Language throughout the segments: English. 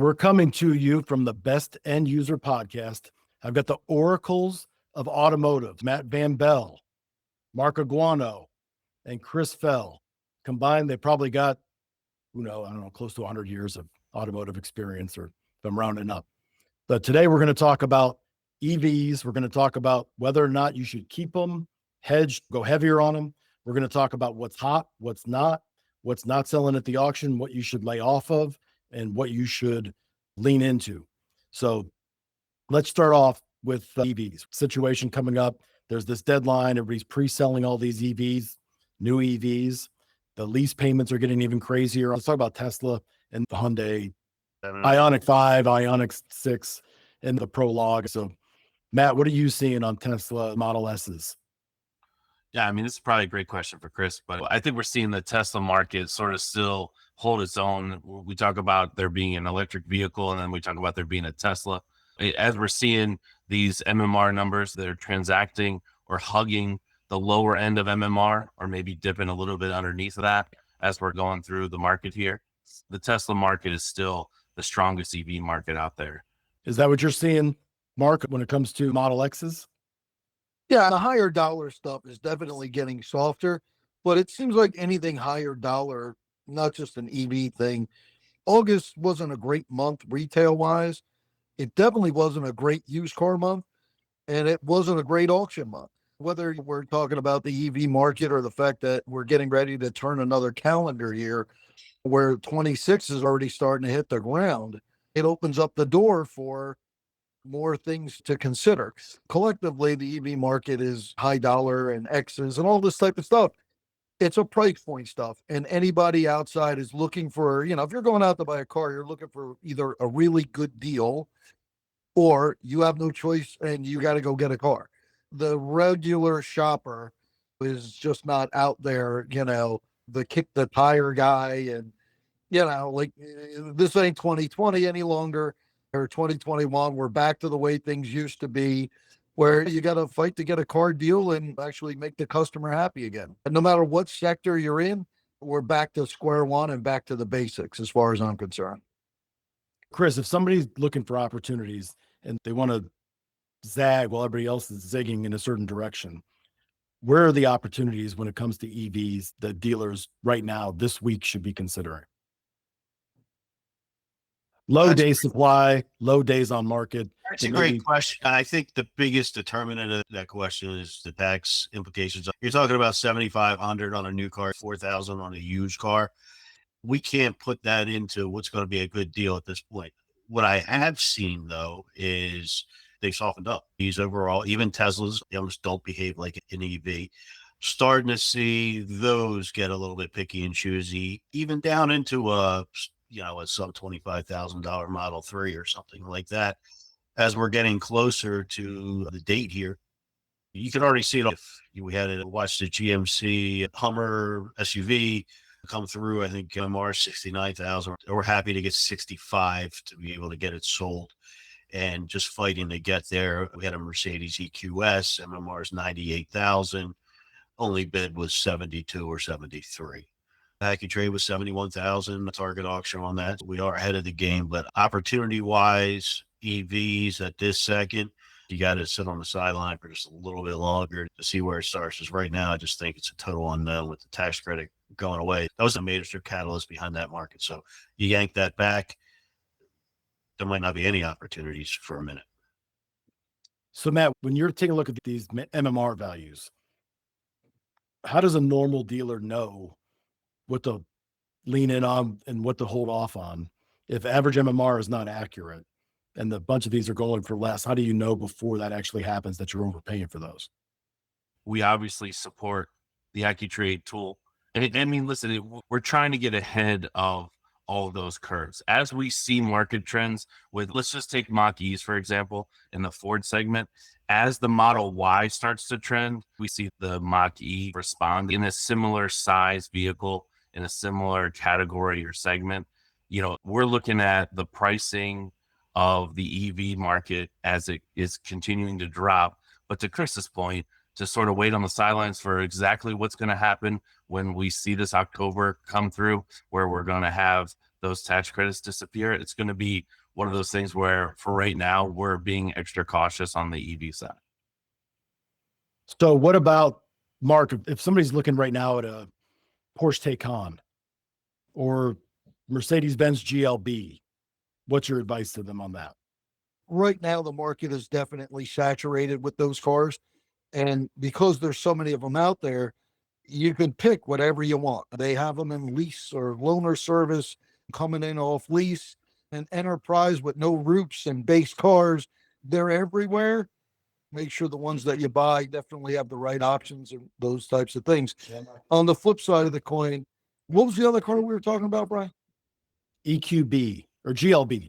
We're coming to you from the Best End User Podcast. I've got the oracles of automotive, Matt Van Belle, Mark Aguanno, and Chris Fell. Combined, they probably got, close to 100 years of automotive experience, or if I'm rounding up. But today we're going to talk about EVs. We're going to talk about whether or not you should keep them, hedge, go heavier on them. We're going to talk about what's hot, what's not selling at the auction, what you should lay off of, and what you should lean into. So let's start off with EVs. Situation coming up. There's this deadline. Everybody's pre-selling all these EVs, new EVs. The lease payments are getting even crazier. Let's talk about Tesla and the Hyundai Ioniq 5, Ioniq 6, and the Prologue. So, Matt, what are you seeing on Tesla Model S's? Yeah, I mean, this is probably a great question for Chris, but I think we're seeing the Tesla market sort of still hold its own. We talk about there being an electric vehicle, and then we talk about there being a Tesla. As we're seeing these MMR numbers that are transacting or hugging the lower end of MMR, or maybe dipping a little bit underneath of that as we're going through the market here, the Tesla market is still the strongest EV market out there. Is that what you're seeing, Mark, when it comes to Model X's? Yeah, the higher dollar stuff is definitely getting softer, but it seems like anything higher dollar, not just an EV thing. August wasn't a great month retail wise. It definitely wasn't a great used car month, and it wasn't a great auction month. Whether we're talking about the EV market or the fact that we're getting ready to turn another calendar year where 26 is already starting to hit the ground, it opens up the door for more things to consider. Collectively, the EV market is high dollar and X's and all this type of stuff. It's a price point stuff. And anybody outside is looking for, if you're going out to buy a car, you're looking for either a really good deal or you have no choice and you got to go get a car. The regular shopper is just not out there, the kick the tire guy. And, this ain't 2020 any longer, or 2021. We're back to the way things used to be, where you got to fight to get a car deal and actually make the customer happy again. And no matter what sector you're in, we're back to square one and back to the basics as far as I'm concerned. Chris, if somebody's looking for opportunities and they want to zag while everybody else is zigging in a certain direction, where are the opportunities when it comes to EVs that dealers right now this week should be considering? Low day supply, low days on market. That's a great question. I think the biggest determinant of that question is the tax implications. You're talking about $7,500 on a new car, $4,000 on a used car. We can't put that into what's going to be a good deal at this point. What I have seen, though, is they softened up. These overall, even Teslas, they almost don't behave like an EV. Starting to see those get a little bit picky and choosy, even down into a sub $25,000 Model 3 or something like that. As we're getting closer to the date here, you can already see it. If we had to watch the GMC Hummer SUV come through, I think MR 69,000. We're happy to get 65 to be able to get it sold, and just fighting to get there. We had a Mercedes EQS, MMR is 98,000. Only bid was 72 or 73. AccuTrade was 71,000. Target auction on that. We are ahead of the game, but opportunity-wise, EVs at this second, you got to sit on the sideline for just a little bit longer to see where it starts. Because right now, I just think it's a total unknown with the tax credit going away. That was a major catalyst behind that market. So you yank that back, there might not be any opportunities for a minute. So, Matt, when you're taking a look at these MMR values, how does a normal dealer know what to lean in on and what to hold off on if average MMR is not accurate and the bunch of these are going for less? How do you know before that actually happens that you're overpaying for those? We obviously support the AccuTrade tool. And I mean, listen, we're trying to get ahead of all of those curves. As we see market trends with, let's just take Mach-E's, for example, in the Ford segment. As the Model Y starts to trend, we see the Mach-E respond in a similar size vehicle in a similar category or segment. We're looking at the pricing of the EV market as it is continuing to drop. But to Chris's point, to sort of wait on the sidelines for exactly what's going to happen when we see this October come through, where we're going to have those tax credits disappear, it's going to be one of those things where for right now, we're being extra cautious on the EV side. So what about, Mark, if somebody's looking right now at a Porsche Taycan or Mercedes-Benz GLB, what's your advice to them on that? Right now, the market is definitely saturated with those cars. And because there's so many of them out there, you can pick whatever you want. They have them in lease or loaner service, coming in off lease, and enterprise with no roofs and base cars. They're everywhere. Make sure the ones that you buy definitely have the right options and those types of things. On the flip side of the coin, what was the other car we were talking about, Brian? EQB or GLB.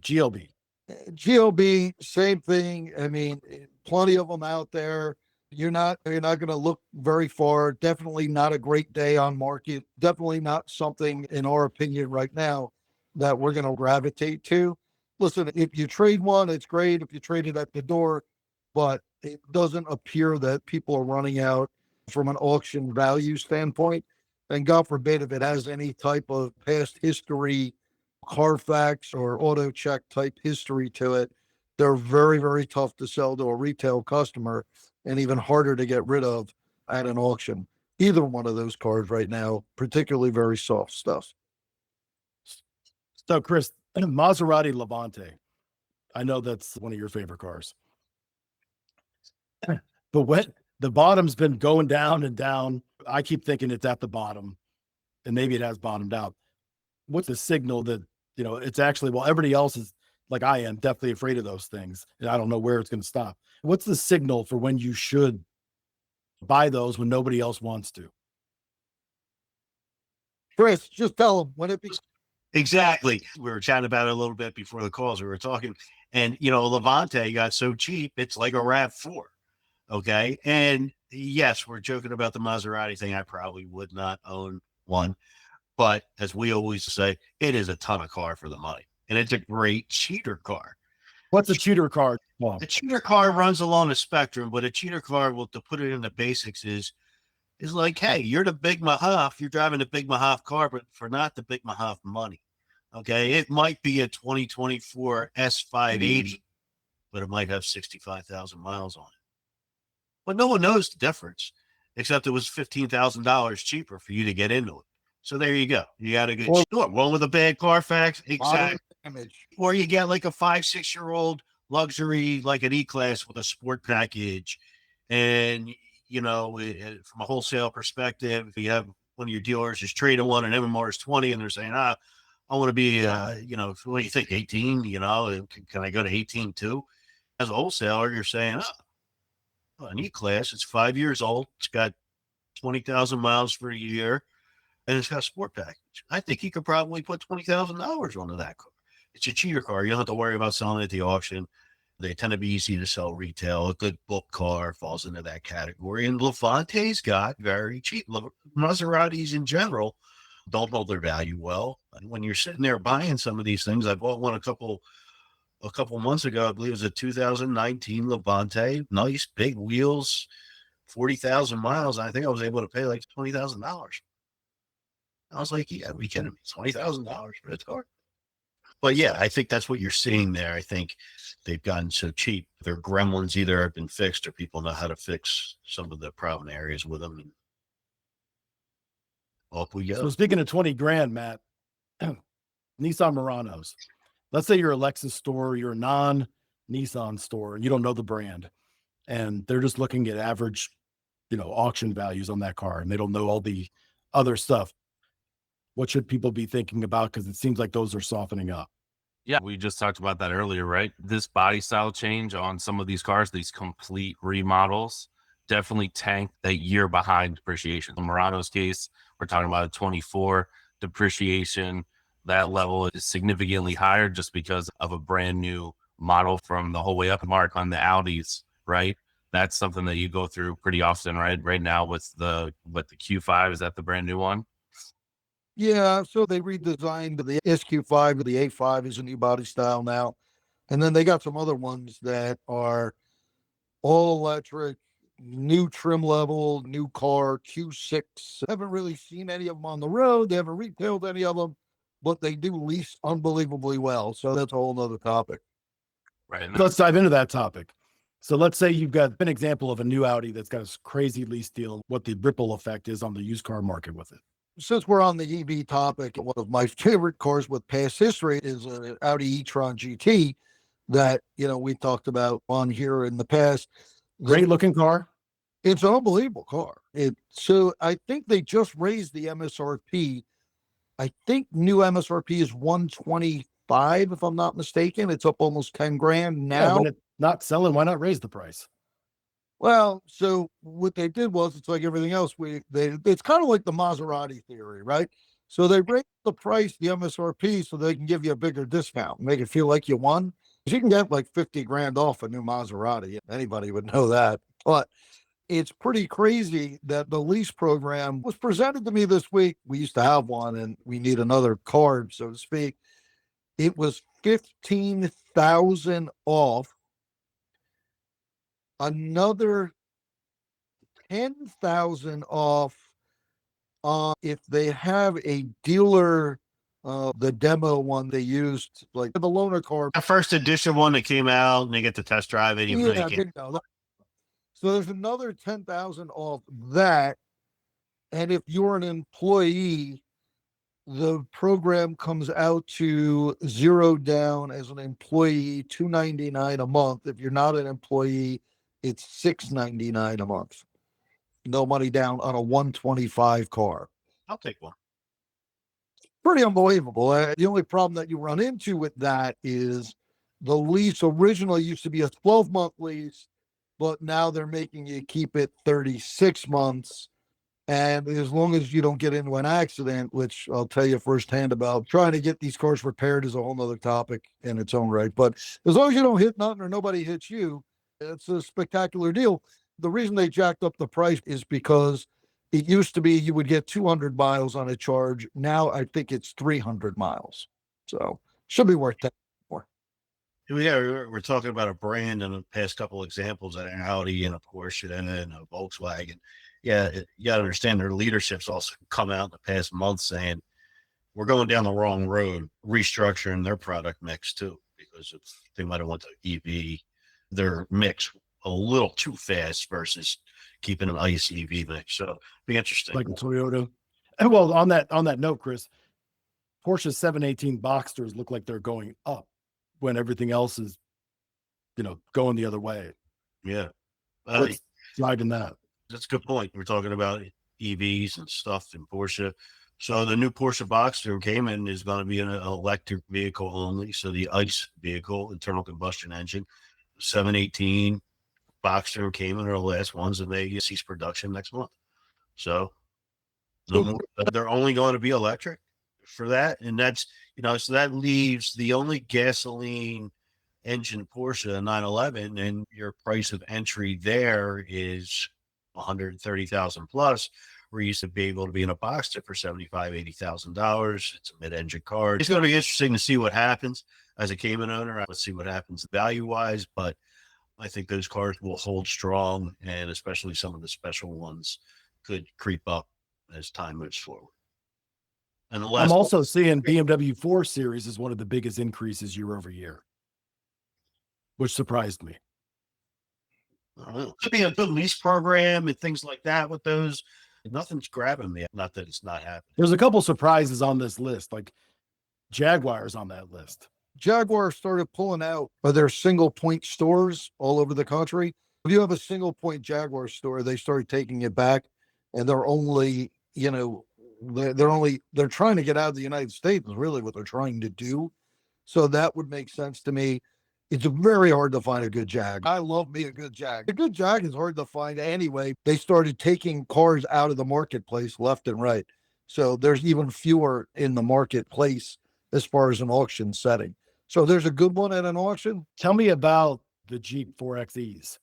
GLB, same thing. I mean, plenty of them out there. You're not going to look very far. Definitely not a great day on market. Definitely not something, in our opinion, right now that we're going to gravitate to. Listen, if you trade one, it's great. If you trade it at the door, but it doesn't appear that people are running out from an auction value standpoint. And God forbid if it has any type of past history, Carfax or auto check type history to it, they're very, very tough to sell to a retail customer and even harder to get rid of at an auction. Either one of those cars right now, particularly very soft stuff. So Chris, Maserati Levante, I know that's one of your favorite cars. But when the bottom's been going down and down, I keep thinking it's at the bottom, and maybe it has bottomed out. What's the signal that, it's actually, well, everybody else is like I am definitely afraid of those things, and I don't know where it's going to stop. What's the signal for when you should buy those when nobody else wants to? Chris, just tell them when it be. Exactly. We were chatting about it a little bit before the calls. We were talking, and Levante got so cheap, it's like a RAV4. Okay. And yes, we're joking about the Maserati thing. I probably would not own one. But as we always say, it is a ton of car for the money. And it's a great cheater car. What's a cheater car? Well, the cheater car runs along the spectrum, but a cheater car, well, to put it in the basics, is like, hey, you're the big Mahaf. You're driving the big Mahaf car, but for not the big Mahaf money. Okay. It might be a 2024 S580, but it might have 65,000 miles on it. But no one knows the difference, except it was $15,000 cheaper for you to get into it. So there you go. You got a good one with a bad Carfax. Exactly. Or you get like a 5-6-year-old luxury, like an E-Class with a sport package. And, from a wholesale perspective, you have one of your dealers is trading one and MMR is 20 and they're saying, I want to be, what do you think, 18? Can I go to 18 too? As a wholesaler, you're saying, an E-Class, it's 5 years old. It's got 20,000 miles for a year. And it's got a sport package. I think you could probably put $20,000 onto that car. It's a cheater car. You don't have to worry about selling it at the auction. They tend to be easy to sell retail. A good book car falls into that category. And Levante's got very cheap. Maseratis in general don't hold their value well. And when you're sitting there buying some of these things, I bought one a couple months ago. I believe it was a 2019 Levante. Nice big wheels, 40,000 miles. I think I was able to pay like $20,000. I was like, yeah, we kidding me? $20,000 for this car. But yeah, I think that's what you're seeing there. I think they've gotten so cheap. Their gremlins either have been fixed or people know how to fix some of the problem areas with them. And off we go. So speaking of 20 grand, Matt, Nissan Muranos. Let's say you're a Lexus store, you're a non-Nissan store, and you don't know the brand, and they're just looking at average, auction values on that car, and they don't know all the other stuff. What should people be thinking about? Because it seems like those are softening up. Yeah, we just talked about that earlier, right? This body style change on some of these cars, these complete remodels, definitely tank that year behind depreciation. In Murano's case, we're talking about a 24 depreciation. That level is significantly higher just because of a brand new model from the whole way up. Mark, on the Audis, right? That's something that you go through pretty often, right? Right now with the Q5, is that the brand new one? Yeah, so they redesigned the SQ5 to the A5 is a new body style now. And then they got some other ones that are all electric, new trim level, new car, Q6. Haven't really seen any of them on the road. They haven't retailed any of them. but they do lease unbelievably well. So that's a whole nother topic. Right. And Let's dive into that topic. So let's say you've got an example of a new Audi that's got a crazy lease deal, what the ripple effect is on the used car market with it. Since we're on the EV topic, one of my favorite cars with past history is an Audi E-Tron GT that, we talked about on here in the past. Great looking car. It's an unbelievable car. So I think they just raised the MSRP. I think new MSRP is 125, if I'm not mistaken. It's up almost 10 grand now. Yeah, when it's not selling, why not raise the price? Well, so what they did was, it's like everything else. It's kind of like the Maserati theory, right? So they raised the price, the MSRP, so they can give you a bigger discount, make it feel like you won. 'Cause you can get like 50 grand off a new Maserati. Anybody would know that. But it's pretty crazy that the lease program was presented to me this week. We used to have one and we need another card, so to speak. It was 15,000 off. Another 10,000 off if they have a dealer, the demo one they used, like the loaner car. The first edition one that came out and they get to test drive it. Even though Yeah, you can't. so there's another 10,000 off that. And if you're an employee, the program comes out to zero down as an employee, $299 a month. If you're not an employee, it's $699 a month. No money down on a 125 car. I'll take one. Pretty unbelievable. The only problem that you run into with that is the lease originally used to be a 12-month lease, but now they're making you keep it 36 months. And as long as you don't get into an accident, which I'll tell you firsthand about, trying to get these cars repaired is a whole nother topic in its own right. But as long as you don't hit nothing or nobody hits you, it's a spectacular deal. The reason they jacked up the price is because it used to be you would get 200 miles on a charge. Now I think it's 300 miles. So should be worth that more. Yeah, we're talking about a brand and the past couple examples, an Audi and a Porsche and a Volkswagen. Yeah, you got to understand their leadership's also come out in the past month saying we're going down the wrong road, restructuring their product mix too, because if they might have went to EV, their mix a little too fast versus keeping an ICE EV mix. So be interesting. Like the Toyota. And well, on that note, Chris, Porsche 718 Boxsters look like they're going up when everything else is, going the other way. Yeah. What's driving that? That's a good point. We're talking about EVs and stuff in Porsche. So the new Porsche Boxster Cayman is going to be an electric vehicle only. So the ICE vehicle, internal combustion engine, 718 Boxster Cayman are the last ones, and they cease production next month. So they're only going to be electric for that. And that's, so that leaves the only gasoline engine Porsche 911, and your price of entry there is 130,000 plus, where you used to be able to be in a Boxster for $75,000, $80,000. It's a mid-engine car. It's going to be interesting to see what happens as a Cayman owner. Let's see what happens value-wise, but I think those cars will hold strong, and especially some of the special ones could creep up as time moves forward. And I'm also seeing BMW 4 Series is one of the biggest increases year over year, which surprised me. Could be a good lease program and things like that with those. Nothing's grabbing me. Not that it's not happening. There's a couple surprises on this list, like Jaguar's on that list. Jaguar started pulling out of their single point stores all over the country. If you have a single point Jaguar store, they started taking it back, and they're only, they're trying to get out of the United States is really what they're trying to do. So that would make sense to me. It's very hard to find a good Jag. I love me a good Jag. A good Jag is hard to find anyway. They started taking cars out of the marketplace left and right. So there's even fewer in the marketplace as far as an auction setting. So there's a good one at an auction. Tell me about the Jeep 4XEs.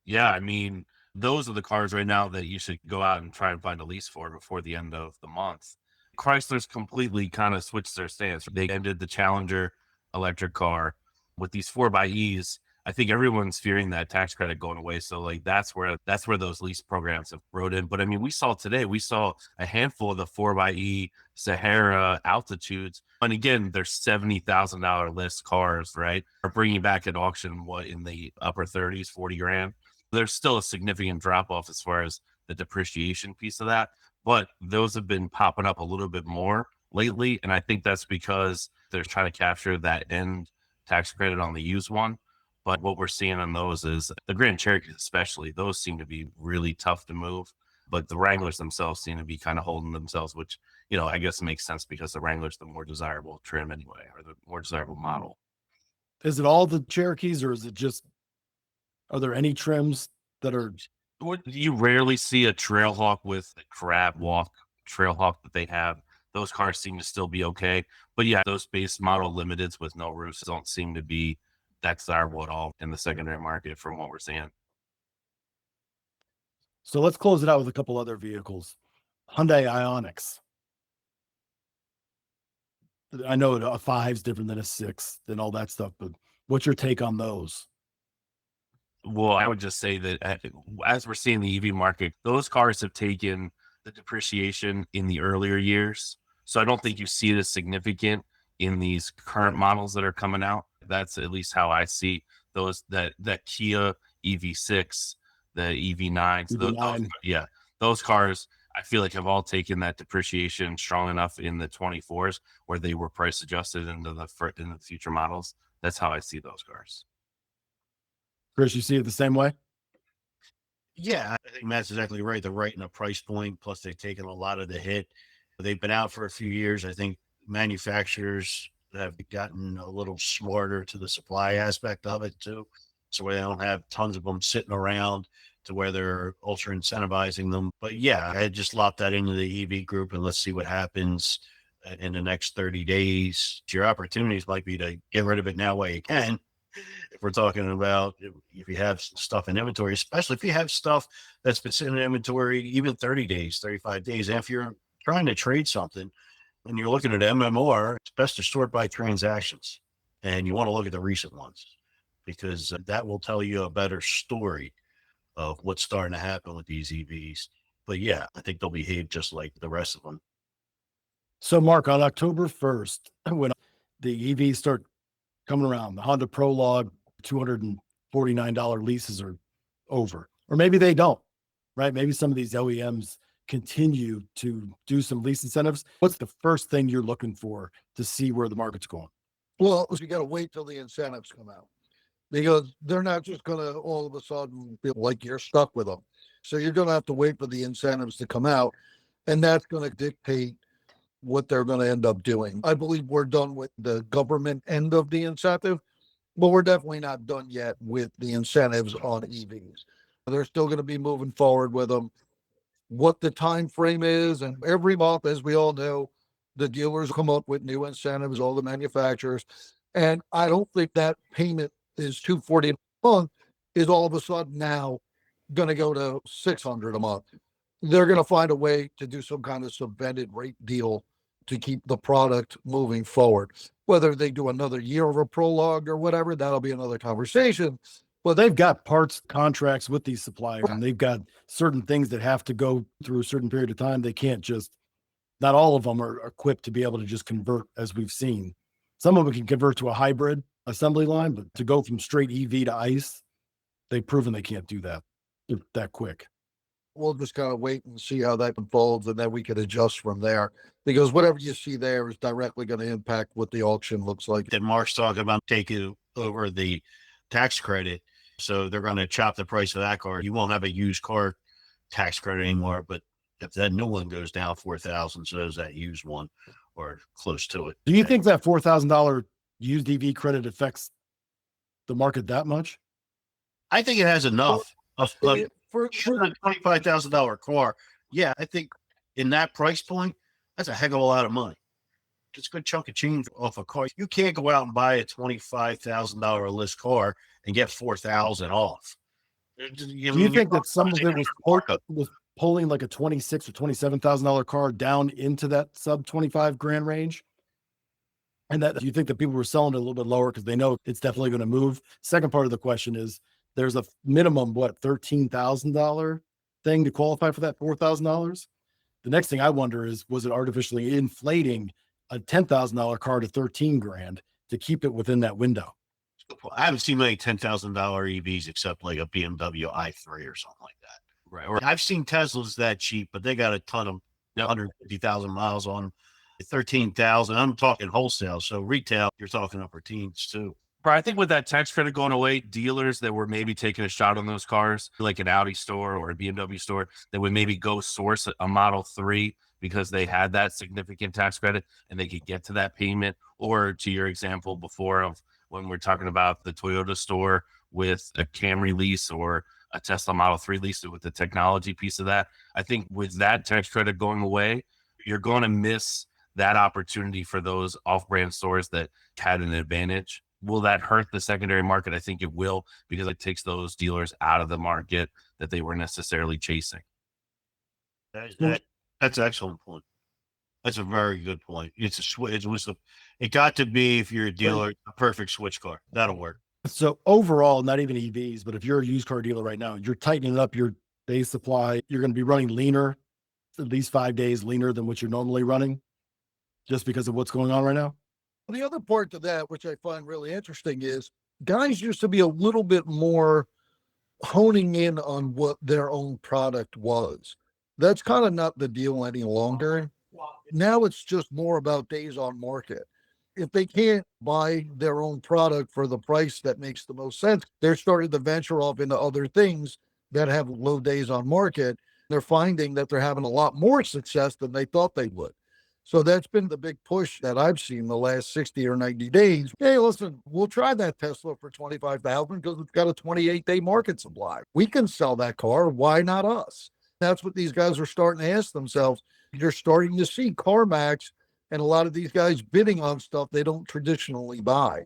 Yeah, I mean, those are the cars right now that you should go out and try and find a lease for before the end of the month. Chrysler's completely kind of switched their stance. They ended the Challenger electric car with these 4xEs. I think everyone's fearing that tax credit going away. So like that's where those lease programs have rode in. But I mean, we saw a handful of the 4xe Sahara altitudes. And again, they're $70,000 list cars, right? Are bringing back at auction in the upper 30s, 40 grand. There's still a significant drop off as far as the depreciation piece of that, but those have been popping up a little bit more lately. And I think that's because they're trying to capture that end tax credit on the used one. But what we're seeing on those is the Grand Cherokees, especially, those seem to be really tough to move. But the Wranglers themselves seem to be kind of holding themselves, which, I guess makes sense because the Wrangler's the more desirable trim anyway, or the more desirable model. Is it all the Cherokees, or is it just, are there any trims that are? You rarely see a Trailhawk with the crab walk Trailhawk that they have. Those cars seem to still be okay. But yeah, those base model limiteds with no roofs don't seem to be that desirable at all in the secondary market from what we're seeing. So let's close it out with a couple other vehicles. Hyundai Ioniqs. I know a 5's different than a 6 and all that stuff, but what's your take on those? Well, I would just say that as we're seeing the EV market, those cars have taken the depreciation in the earlier years. So I don't think you see it as significant in these current models that are coming out. That's at least how I see those, that Kia EV6, the EV9. Those cars, I feel like have all taken that depreciation strong enough in the 24s where they were price adjusted into the future models. That's how I see those cars. Chris, you see it the same way? Yeah, I think Matt's exactly right. They're right in a price point. Plus, they've taken a lot of the hit. They've been out for a few years. I think manufacturers have gotten a little smarter to the supply aspect of it too. So where they don't have tons of them sitting around to where they're ultra incentivizing them. But yeah, I just lopped that into the EV group and let's see what happens in the next 30 days. Your opportunities might be to get rid of it now while you can. If we're talking about if you have stuff in inventory, especially if you have stuff that's been sitting in inventory even 30 days, 35 days, and if you're trying to trade something and you're looking at MMR, it's best to sort by transactions. And you want to look at the recent ones because that will tell you a better story of what's starting to happen with these EVs. But yeah, I think they'll behave just like the rest of them. So Mark, on October 1st, when the EVs start coming around, the Honda Prologue $249 leases are over, or maybe they don't, right? Maybe some of these OEMs continue to do some lease incentives. What's the first thing you're looking for to see where the market's going? Well, you got to wait till the incentives come out because they're not just going to all of a sudden feel like you're stuck with them. So you're going to have to wait for the incentives to come out, and that's going to dictate what they're going to end up doing. I believe we're done with the government end of the incentive, but we're definitely not done yet with the incentives on EVs. They're still going to be moving forward with them. What the time frame is, and every month, as we all know, the dealers come up with new incentives, all the manufacturers, and I don't think that payment is $240 a month is all of a sudden now going to go to $600 a month. They're going to find a way to do some kind of subvented rate deal to keep the product moving forward. Whether they do another year of a Prologue or whatever, that'll be another conversation. Well, they've got parts contracts with these suppliers, and they've got certain things that have to go through a certain period of time. They can't just, not all of them are equipped to be able to just convert, as we've seen. Some of them can convert to a hybrid assembly line, but to go from straight EV to ICE, they've proven they can't do that quick. We'll just kind of wait and see how that unfolds, and then we can adjust from there. Because whatever you see there is directly going to impact what the auction looks like. That Mark's talking about taking over the tax credit. So they're going to chop the price of that car. You won't have a used car tax credit anymore, but if that new one goes down $4,000, so does that used one or close to it. Do you think that $4,000 used EV credit affects the market that much? I think it has enough. For a $25,000 car, yeah, I think in that price point, that's a heck of a lot of money. It's a good chunk of change off a car. You can't go out and buy a $25,000 list car and get $4,000 off. Do you think that some of it was pulling like a $26,000 or $27,000 car down into that sub 25 grand range? And that you think that people were selling it a little bit lower because they know it's definitely going to move. Second part of the question is there's a minimum, what, $13,000 thing to qualify for that $4,000? The next thing I wonder is, was it artificially inflating a $10,000 car to 13 grand to keep it within that window? I haven't seen many $10,000 EVs except like a BMW i3 or something like that. Right. Or I've seen Teslas that cheap, but they got a ton of 150,000 miles on them. 13,000. I'm talking wholesale. So retail, you're talking upper teens too. but I think with that tax credit going away, dealers that were maybe taking a shot on those cars, like an Audi store or a BMW store, that would maybe go source a Model 3 because they had that significant tax credit and they could get to that payment. Or to your example before of when we're talking about the Toyota store with a Camry lease or a Tesla Model 3 lease with the technology piece of that. I think with that tax credit going away, you're going to miss that opportunity for those off-brand stores that had an advantage. Will that hurt the secondary market? I think it will, because it takes those dealers out of the market that they were necessarily chasing. That's an excellent point. That's a very good point. It's a switch. It got to be, if you're a dealer, a perfect switch car. That'll work. So overall, not even EVs, but if you're a used car dealer right now, you're tightening up your day supply. You're going to be running leaner, at least 5 days leaner than what you're normally running, just because of what's going on right now. The other part to that, which I find really interesting, is guys used to be a little bit more honing in on what their own product was. That's kind of not the deal any longer. Now it's just more about days on market. If they can't buy their own product for the price that makes the most sense, they're starting to venture off into other things that have low days on market. They're finding that they're having a lot more success than they thought they would. So that's been the big push that I've seen the last 60 or 90 days. Hey, listen, we'll try that Tesla for 25,000 because it's got a 28-day market supply. We can sell that car. Why not us? That's what these guys are starting to ask themselves. You're starting to see CarMax and a lot of these guys bidding on stuff they don't traditionally buy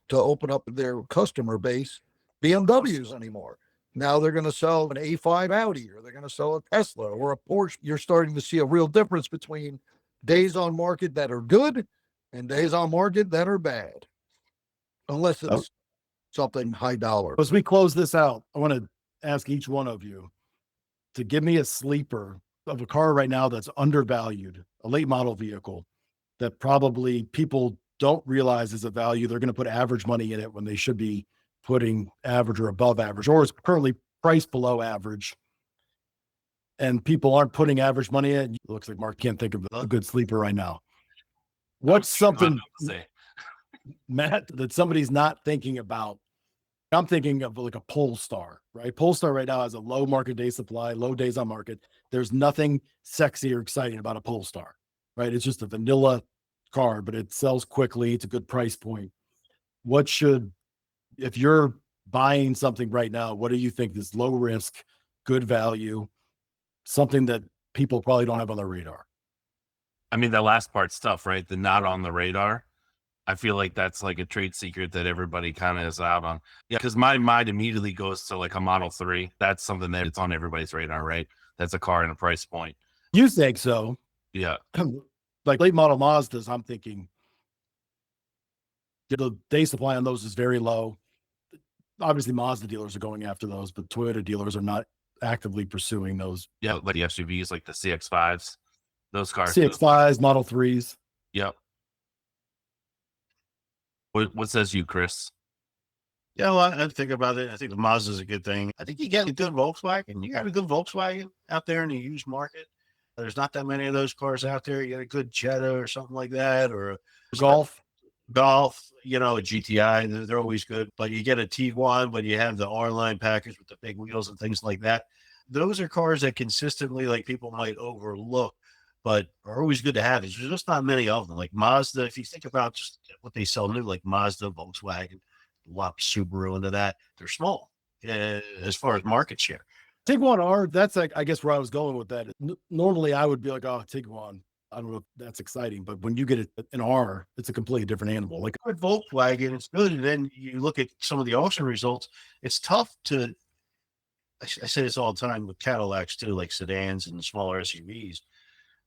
to open up their customer base. BMWs anymore. Now they're going to sell an A5 Audi, or they're going to sell a Tesla or a Porsche. You're starting to see a real difference between days on market that are good and days on market that are bad, unless it's something high dollar. As we close this out, I want to ask each one of you to give me a sleeper of a car right now that's undervalued, a late model vehicle that probably people don't realize is a value. They're going to put average money in it when they should be putting average or above average, or is currently priced below average. And people aren't putting average money in. It looks like Mark can't think of a good sleeper right now. What's something, Matt, that somebody's not thinking about? I'm thinking of like a Polestar, right? Polestar right now has a low market day supply, low days on market. There's nothing sexy or exciting about a Polestar, right? It's just a vanilla car, but it sells quickly. It's a good price point. If you're buying something right now, what do you think is low risk, good value, something that people probably don't have on their radar? I mean, that last part's tough, right? The not on the radar. I feel like that's like a trade secret that everybody kind of is out on. Yeah, because my mind immediately goes to like a Model 3. That's something that it's on everybody's radar, right? That's a car and a price point. You think so? Yeah. Like late model Mazdas, I'm thinking the day supply on those is very low. Obviously, Mazda dealers are going after those, but Toyota dealers are not actively pursuing those. Yeah, like the SUVs, like the CX-5s, those cars. CX-5s, Model 3s. Yep. What says you, Chris? Yeah, well, I think about it. I think the Mazda is a good thing. I think you get a good Volkswagen. You got a good Volkswagen out there in the used market. There's not that many of those cars out there. You got a good Jetta or something like that, or a Golf, a GTI. They're always good. But you get a Tiguan, but you have the R-Line package with the big wheels and things like that. Those are cars that consistently, like, people might overlook, but are always good to have. There's just not many of them. Like Mazda, if you think about just what they sell new, like Mazda, Volkswagen, lump Subaru into that, they're small as far as market share. Tiguan R, that's like, I guess where I was going with that. Normally I would be like, oh, Tiguan, I don't know if that's exciting, but when you get an R, it's a completely different animal. Like with Volkswagen, it's good. And then you look at some of the auction results, it's tough to, I say this all the time with Cadillacs too, like sedans and smaller SUVs.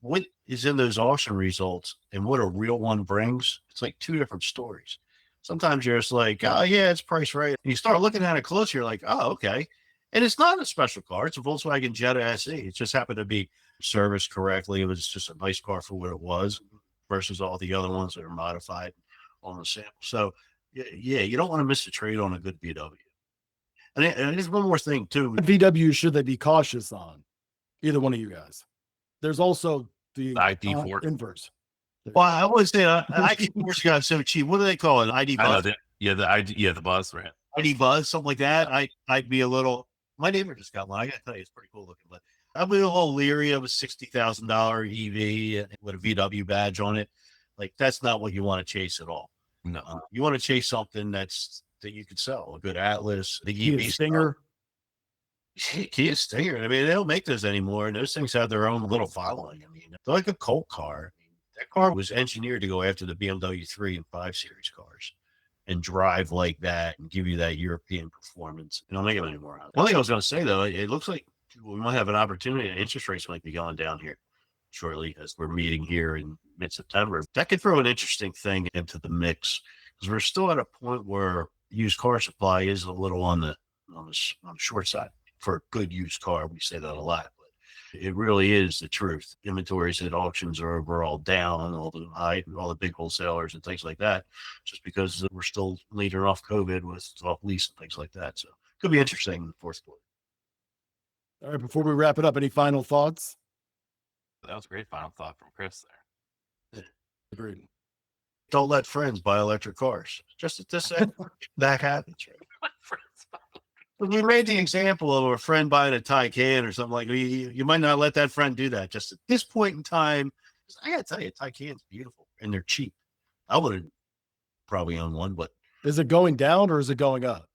what is in those auction results and what a real one brings, it's like two different stories. Sometimes you're just like, oh yeah, it's priced right. And you start looking at it closer, you're like, oh, okay. And it's not a special car. It's a Volkswagen Jetta SE. It just happened to be serviced correctly. It was just a nice car for what it was versus all the other ones that are modified on the sample. So yeah, you don't want to miss a trade on a good VW. And there's one more thing too. What VW should they be cautious on? Either one of you guys. There's also the ID4. inverse. Well, I always say ID4's got so cheap. What do they call it? ID I know Buzz? that. Yeah, the ID. Yeah, the Buzz, right? ID Buzz, something like that. I'd be a little. My neighbor just got one. I gotta tell you, it's pretty cool looking. But I'd be a little leery of a $60,000 EV with a VW badge on it. Like that's not what you want to chase at all. No. You want to chase something that you could sell. A good Atlas, the Kia EV Stinger. Kia Stinger. I mean, they don't make those anymore, and those things have their own little following. I mean, they're like a cult car. I mean, that car was engineered to go after the BMW 3 and 5 Series cars and drive like that and give you that European performance. And don't make them anymore. One thing I was going to say, though, it looks like we might have an opportunity. Interest rates might be going down here shortly as we're meeting here in mid-September. That could throw an interesting thing into the mix because we're still at a point where used car supply is a little on the short side for a good used car. We say that a lot. It really is the truth. Inventories at auctions are overall down, all the big wholesalers and things like that, just because we're still leading off COVID with off lease and things like that. So it could be interesting in the fourth quarter. All right, before we wrap it up, any final thoughts? That was a great final thought from Chris there. Agreed. Don't let friends buy electric cars. Just at this end, that happens, right? We made the example of a friend buying a Taycan or something like you might not let that friend do that just at this point in time. I gotta tell you, Taycan's beautiful and they're cheap. I would have probably owned one, but Is it going down or is it going up?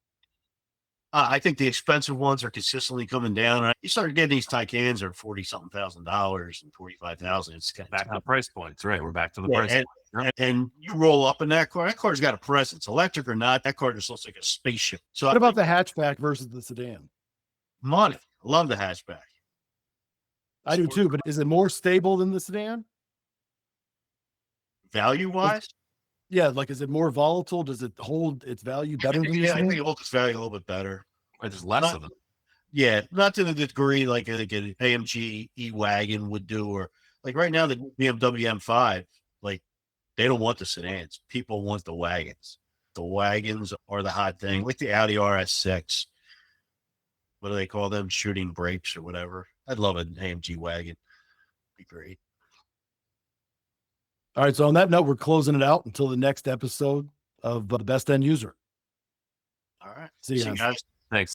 I think the expensive ones are consistently coming down. You start getting these Taycans are $40-something thousand and 45,000. It's kind of Back to the price points, right? We're back to the Yeah, price. and, and you roll up in that car. That car's got a presence, electric or not. That car just looks like a spaceship. So What about the hatchback versus the sedan? money? I love the hatchback. I do too, but is it more stable than the sedan? Value wise, Yeah, like is it more volatile? Does it hold its value better than the yeah, I sedan? think it holds its value a little bit better. Right, there's less Not- of them. Yeah, not to the degree like I think an AMG E-Wagon would do, or like right now the BMW M5, like they don't want the sedans. People want the wagons. The wagons are the hot thing, like the Audi RS6. What do they call them? Shooting brakes or whatever. I'd love an AMG wagon. Be great. All right. So on that note, we're closing it out until the next episode of the Best End User. All right. See you guys.